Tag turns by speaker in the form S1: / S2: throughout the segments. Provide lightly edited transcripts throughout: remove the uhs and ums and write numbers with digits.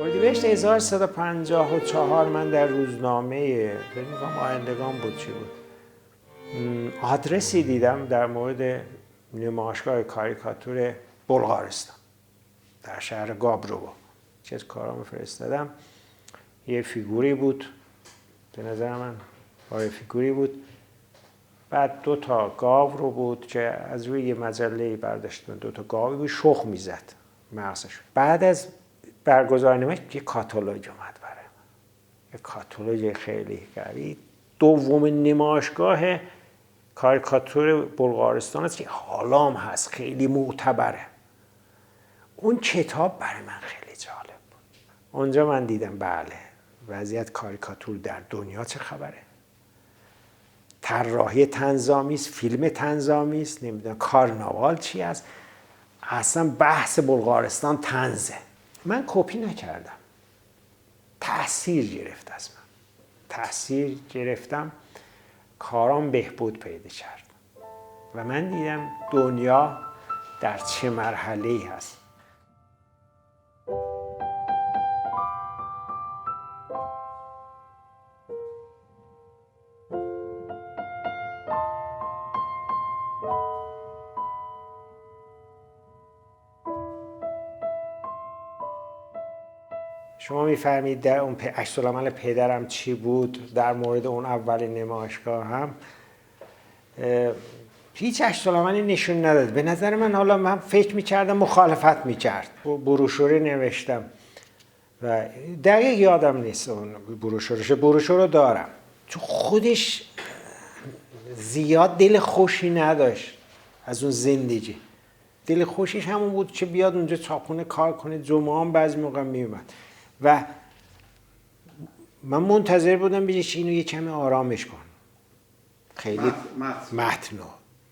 S1: اردیبهشت 1354 من در روزنامه فکر می‌کنم آیندگان بود چی بود آدرسی دیدم در مورد نمایشگاه کاریکاتور بلغارستان در شهر گابروو. چیز کارامو فرستادم، یه فیگوری بود به نظر من، فیگوری بود، بعد 2 تا گاو رو بود که از روی یه مجله برداشتن، 2 تا گاوی بود شخم میزد مغزش. بعد از برگزاری نمایش یه کاتالوگ اومد برای من، یه کاتالوگ خیلی قوی، دوم نمایشگاه کاریکاتور بلغارستان است که حالا هم هست، خیلی معتبره. اون کتاب برای من خیلی جالب بود. اونجا من دیدم بله وضعیت کاریکاتور در دنیا چه خبره، طراحی طنزآمیز، فیلم طنزآمیز، نمیدونم کارناوال چی است، اصلا بحث بلغارستان طنزه. من کپی نکردم، تأثیر گرفت از من، تأثیر گرفتم، کارام بهبود پیدا کرد و من دیدم دنیا در چه مرحله‌ای هست. شما میفهمید در اون عکس‌العمل پدرم چی بود در مورد اون اولین نمایشگاه هم هیچ عکس‌العملی نشون نداد. به نظر من حالا من فکر میکردم مخالفت میکرد. بروشوری نوشتم و دقیق یادم نیست اون بروشور رو دارم، چون خودش زیاد دل خوشی نداشت از اون زندگی. دل خوشیش همون بود که بیاد اونجا چاپخونه کار کنه، جمعه هم بعضی موقع میومد و من منتظر بودم بهش اینو یه کمی آرامش کن، خیلی متنو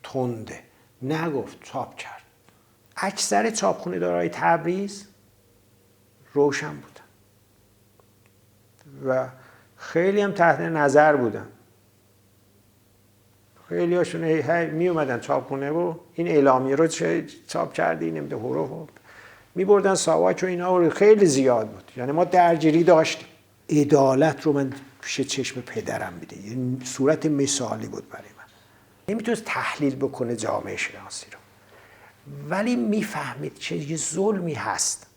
S1: تنده، نگفت، چاپ کرد. اکثر چاپخونه دارای تبریز روشن بودن و خیلی هم تحت نظر بودن. خیلی هاشون می اومدن چاپخونه و این اعلامیه رو چاپ کردی نمیده حروف می بردن ساواک و اینا رو، خیلی زیاد بود. یعنی ما درگیری داشتیم. عدالت رو من پیش چشم پدرم میده، یه صورت مثالی بود برای من. نمیتونست تحلیل بکنه جامعه شناسی رو، ولی میفهمید که یه ظلمی هست.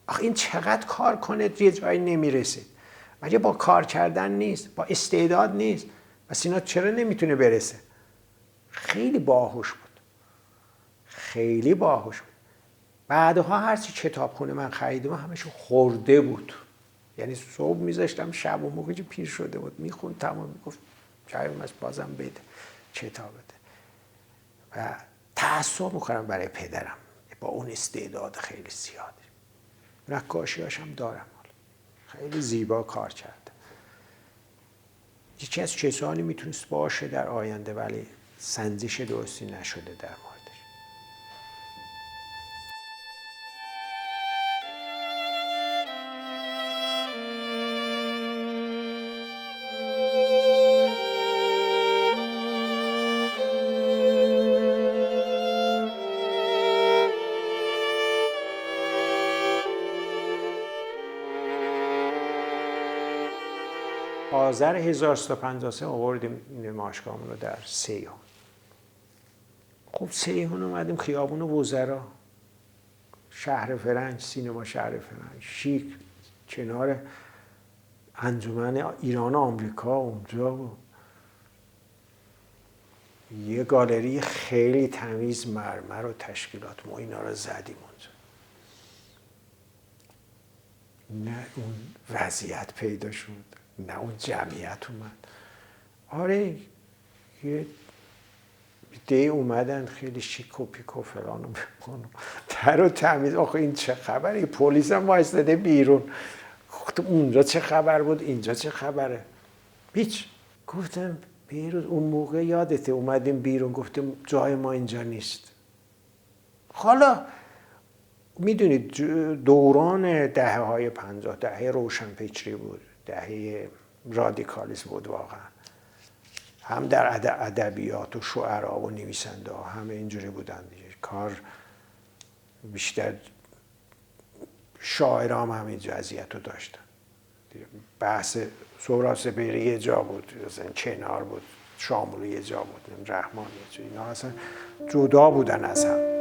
S1: آخه این چقدر کار کنه یه جایی نمیرسید، مگه با کار کردن نیست، با استعداد نیست؟ پس اینا چرا نمیتونه برسه؟ خیلی باهوش بود، خیلی باهوش بود. بعدها هرچی کتابخونه من خریدم همشون خورده بود. یعنی صبح میذاشتم شب و موقعی که پیر شده بود میخوند تمام، میگفت شاید از بازم بده کتاب بده. و تعصب میکنم برای پدرم با اون استعداد خیلی زیاده. نقاشیاش هم دارم، خیلی زیبا کار کرده. یکی از کسانی میتونست باشه در آینده ولی سنجش درستی نشده در موردش. 1353 آوردیم نمایشگاهمون رو در سیحون. خب سیحون اومدیم خیابون وزرا، شهر فرنگ، سینما شهر فرنگ، شیک، کنار انجمن ایران و آمریکا اونجا بود. یه گالری خیلی تمیز مرمر و تشکیلات، ما اینا رو زدیم اونجا. نه اون وضعیت پیدا شد، نه اون جمعیت اومد. آره یه دی اومدن خیلی شیک و پیک و فلان و بمانو در و تمیز. آخه این چه خبره؟ پلیس هم وایستاده بیرون. گفتم اونجا چه خبر بود اینجا چه خبره؟ هیچ. گفتم بیروز اون موقع یادته اومدیم بیرون گفتیم جای ما اینجا نیست. حالا میدونید دوران دهه‌های 50 دهه روشنفکری بود، دهه رادیکالیسم بود واقعا. هم در ادبیات و شعرا و نویسنده ها همه اینجوری بودن دیگه. کار بیشتر شاعرام همین جزئیت رو داشتن. بحث سهراب سپهری یه جا بود، چنار بود، شاملو یه جا بود، رحمان یه جا. اینا اصلا جدا بودن از هم.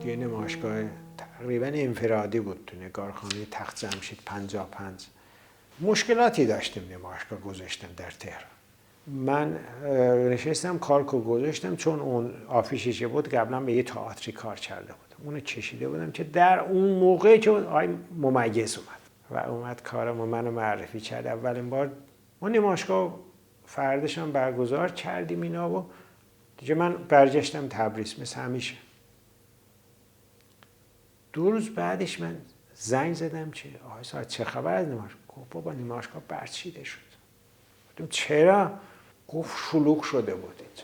S1: یه نمایشگاه تقریبا انفرادی بود تو نگارخانه تخت جمشید 55. مشکلاتی داشتیم نمایشگاه گذاشتن در تهران. من نشستم کارکو گذاشتم چون اون آفیشی که بود قبلا به یه تئاتری کار کرده بودم. اونو چشیده بودم که در اون موقع که آقای ممیز اومد کارمو منو معرفی کرد. اولین بار ما نمایشگاه فردش هم برگزار کردیم اینا و دیگه من برگشتم تبریز مثل همیشه. 2 روز بعدش من زنگ زدم که آقای ساعت چه خبر از نمایشگاه؟ گفت بابا نمایشگاه برچیده شد. گفتم چرا؟ گفت شلوغ شده بود اینجا.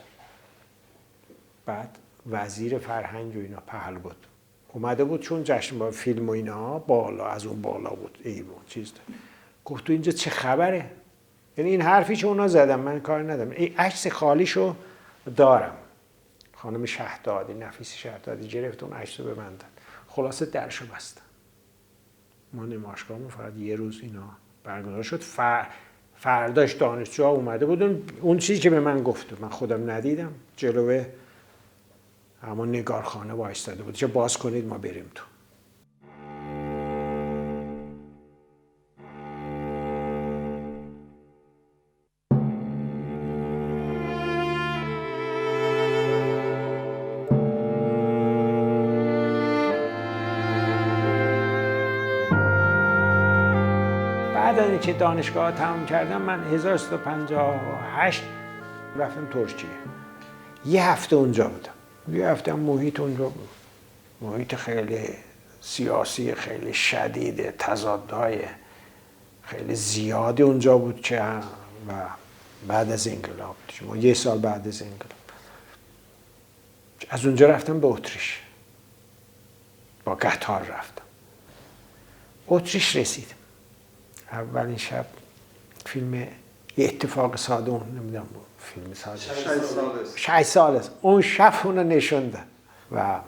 S1: بعد وزیر فرهنگ و اینا پهل بود اومده بود چون جشن با فیلم و اینا بالا از اون بالا بود ایوان چیز داره. گفت تو اینجا چه خبره؟ یعنی این حرفی که اونا زدم من کار ندارم. این عکس خالیشو دارم. خانم شهدادی نفیس شهدادی گرفت اون عکس رو به من داد. خلاصه درشو بستن. ما نمایشگاهمون فقط یه روز اینا برگزار شد. فرداش دانشجوها اومده بودن. اون چیزی که به من گفت من خودم ندیدم جلوه همون نگارخانه وایستاده بود که باز کنید ما بریم تو. بعد از اینکه دانشگاه تمام کردم من 1358 رفتم ترکیه. یه هفته اونجا بودم. یه هفته محیط اونجا بود. محیط خیلی سیاسی، خیلی شدید، تضادهای خیلی زیادی اونجا بود که و بعد از انقلاب شما 1 سال بعد از انقلاب از اونجا رفتم به اتریش. با قطار رفتم. اتریش رسیدم. اولین شب فیلم یه اتفاق ساده نمیدونم فیلم ساده 6 سال است. اون شب اونو نشوندن و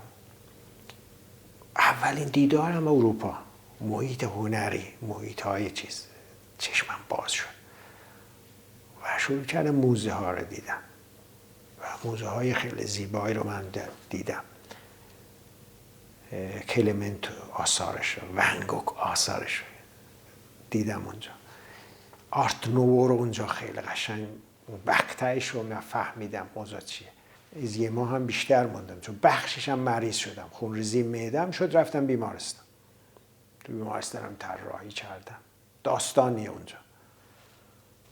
S1: اولین دیدارم اروپا، محیط هنری، محیط های چیز، چشمم باز شد و شروع کردم موزه ها رو دیدم و موزه های خیلی زیبایی رو من دیدم. کلمنت آثارش رو، ون گوگ آثارش رو دیدم اونجا. آرت نوو رو اونجا خیلی قشنگ وقتایش رو من فهمیدم اوضاع چیه. از یه ماه هم بیشتر موندم چون بخشش هم مریض شدم. خونریزی معده‌ام شد رفتم بیمارستان. تو بیمارستانم طراحی کردم. داستانی اونجا.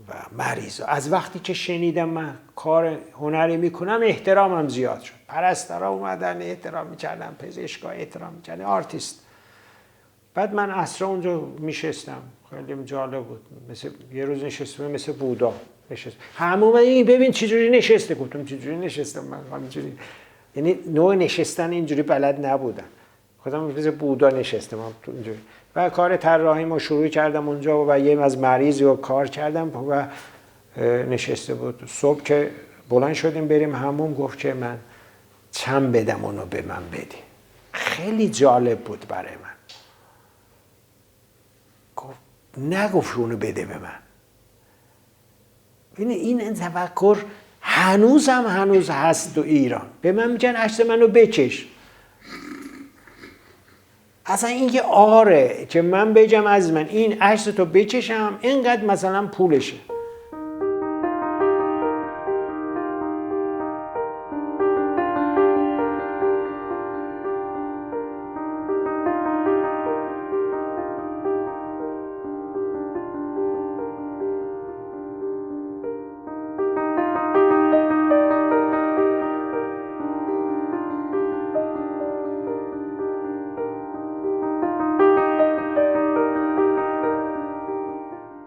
S1: و مریض. از وقتی که شنیدم من کار هنری میکنم احترامم زیاد شد. پرستارا اومدن احترام میکردن، پزشکا احترام میکردن، آرتیست. بعد من عصرا اونجا میشستم. خیلی جالب بود. مثل یه روز نشستم مثل بودا نشست. همون این ببین چجوری نشسته. گفتم چجوری نشستم من همینجوری. یعنی نوع نشستن اینجوری بلد نبودم. خودم مثل بودا نشستم اونجوری. و کار طراحیمو شروع کردم اونجا و یه از مریضی رو کار کردم و نشسته بود. صبح که بلند شدیم بریم حموم گفت که من چند بدم اونو به من بدی. خیلی جالب بود برای من. گفت نگفت اونو بده به من. این تفکر هنوز هست تو ایران. به من میگن عکس منو بکش. اصلا این که آره که من بگم از من این عکس تو بچشم اینقدر مثلا پولشه.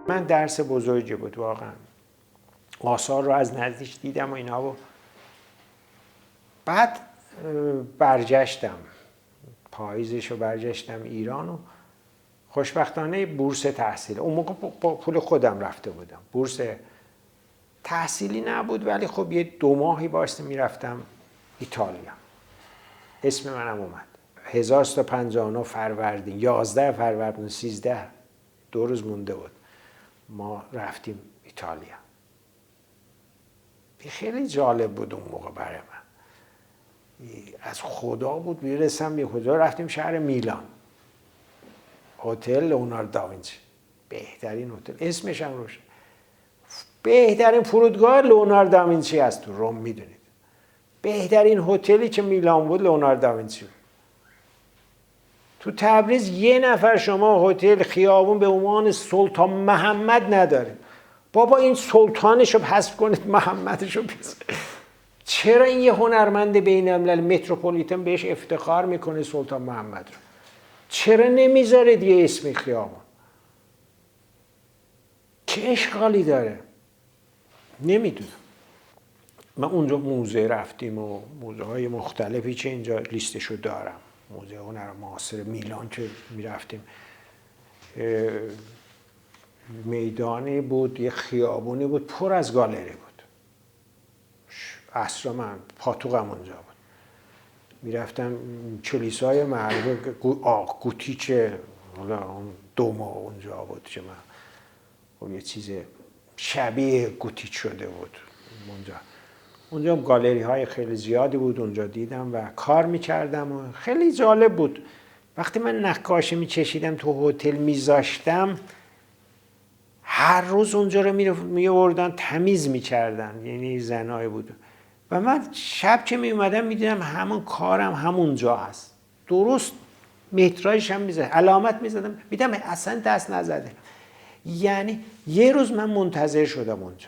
S1: من درس بزرگی بود واقعا. آثار رو از نزدیک دیدم و اینا و بعد برگشتم پاییزش رو برگشتم ایران و خوشبختانه بورس تحصیل اون موقع با پول خودم رفته بودم. بورس تحصیلی نبود ولی خب یه 2 ماهی باسته میرفتم ایتالیا. اسم منم اومد 1359 فروردین 11 فروردین 13 2 روز مونده بود ما رفتیم ایتالیا. خیلی جالب بود اون موقع برای من. از خدا بود میرسم به خدا. رفتیم شهر میلان هتل لئوناردو داوینچی بهترین هتل اسمش هم روش بهترین فرودگاه لئوناردو داوینچی است تو روم میدونید. بهترین هتلی که میلان بود لئوناردو داوینچی بود. تو تبریز یه نفر شما هتل خیابون به عنوان سلطان محمد نداریم. بابا این سلطانش رو حذف کنید محمدش رو بذارید. چرا این یه هنرمند بین الملل متروپولیتن بهش افتخار میکنه سلطان محمد رو؟ چرا نمیذارید یه اسم خیابون؟ چه اشکالی داره؟ نمیدونم. من اونجا موزه رفتیم و موزه های مختلفی که اینجا لیستشو دارم. موزه هنر معاصر میلان که میرفتیم میدانی بود یه خیابونی بود پر از گالری بود. عصر من پاتوقم اونجا بود. میرفتم کلیسای معروف گوتیچه حالا اون دوما اونجا بود که من خب یه چیز شبیه گوتیچ شده بود اونجا گالری های خیلی زیادی بود اونجا دیدم و کار میکردم و خیلی جالب بود. وقتی من نقاشی میچشیدم تو هتل میذاشتم هر روز اونجا رو میوردن تمیز میکردن یعنی زنای بود و من شب که میومدم میدیدم همون کارم همونجا هست درست مترایش هم میزدم علامت میزدم میدم اصلا دست نزده. یعنی یه روز من منتظر شدم اونجا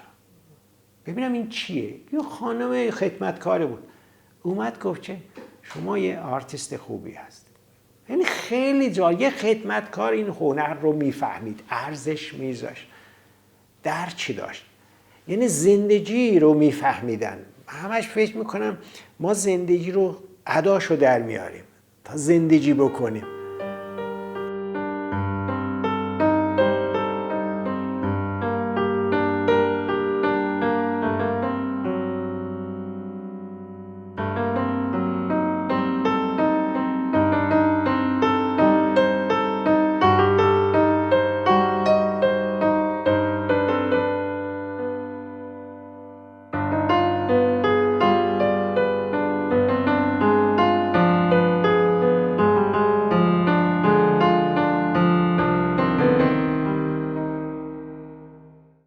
S1: ببینم این چیه. یه خانم خدمتکاری بود اومد گفت که شما یه آرتیست خوبی هست. یعنی خیلی جالب. یه خدمتکار این هنر رو میفهمید ارزش میذاشت درکی داشت یعنی زندگی رو میفهمیدن. همش فکر میکنم ما زندگی رو اداشو در میاریم تا زندگی بکنیم